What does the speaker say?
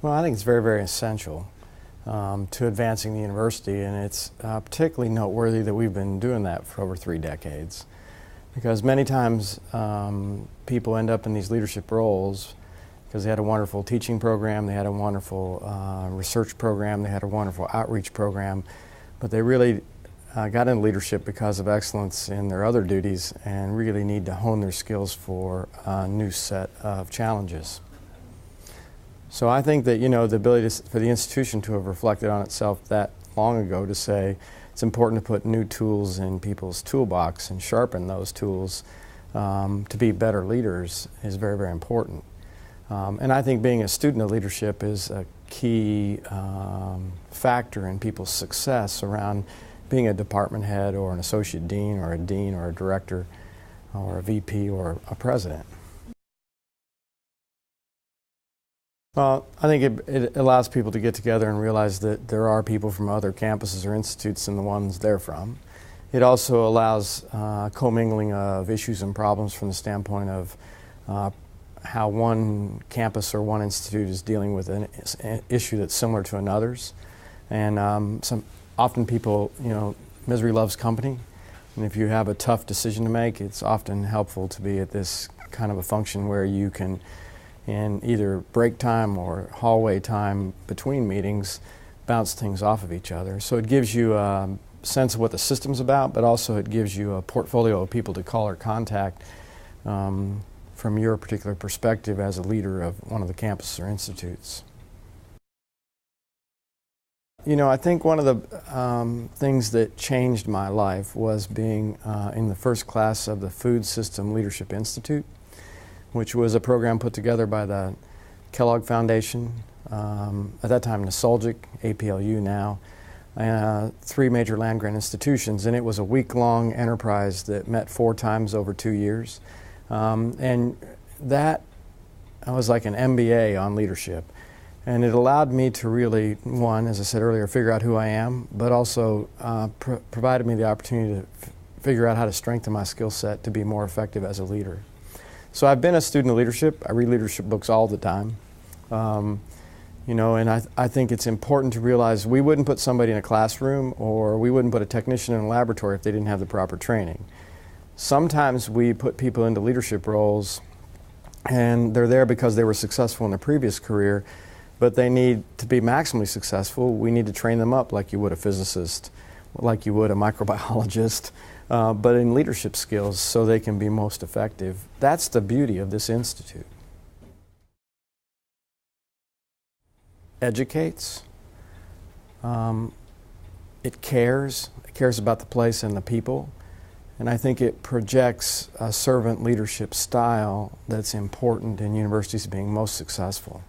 Well, I think it's very, very essential to advancing the university, and it's particularly noteworthy that we've been doing that for over 3 decades. Because many times people end up in these leadership roles because they had a wonderful teaching program, they had a wonderful research program, they had a wonderful outreach program, but they really got into leadership because of excellence in their other duties and really need to hone their skills for a new set of challenges. So I think that, the ability for the institution to have reflected on itself that long ago to say it's important to put new tools in people's toolbox and sharpen those tools to be better leaders is very, very important. And I think being a student of leadership is a key factor in people's success around being a department head or an associate dean or a director or a VP or a president. Well, I think it allows people to get together and realize that there are people from other campuses or institutes than the ones they're from. It also allows commingling of issues and problems from the standpoint of how one campus or one institute is dealing with an issue that's similar to another's. And often people, misery loves company. And if you have a tough decision to make, it's often helpful to be at this kind of a function where you can, in either break time or hallway time between meetings, bounce things off of each other. So it gives you a sense of what the system's about, but also it gives you a portfolio of people to call or contact from your particular perspective as a leader of one of the campuses or institutes. I think one of the things that changed my life was being in the first class of the Food System Leadership Institute, which was a program put together by the Kellogg Foundation, at that time Nostalgic, APLU now, 3 major land-grant institutions, and it was a week-long enterprise that met 4 times over 2 years. And that was like an MBA on leadership. And it allowed me to really, one, as I said earlier, figure out who I am, but also provided me the opportunity to figure out how to strengthen my skill set to be more effective as a leader. So I've been a student of leadership. I read leadership books all the time. And I think it's important to realize we wouldn't put somebody in a classroom or we wouldn't put a technician in a laboratory if they didn't have the proper training. Sometimes we put people into leadership roles and they're there because they were successful in their previous career, but they need to be maximally successful. We need to train them up like you would a physicist, like you would a microbiologist, but in leadership skills so they can be most effective. That's the beauty of this institute. Educates. It cares about the place and the people. And I think it projects a servant leadership style that's important in universities being most successful.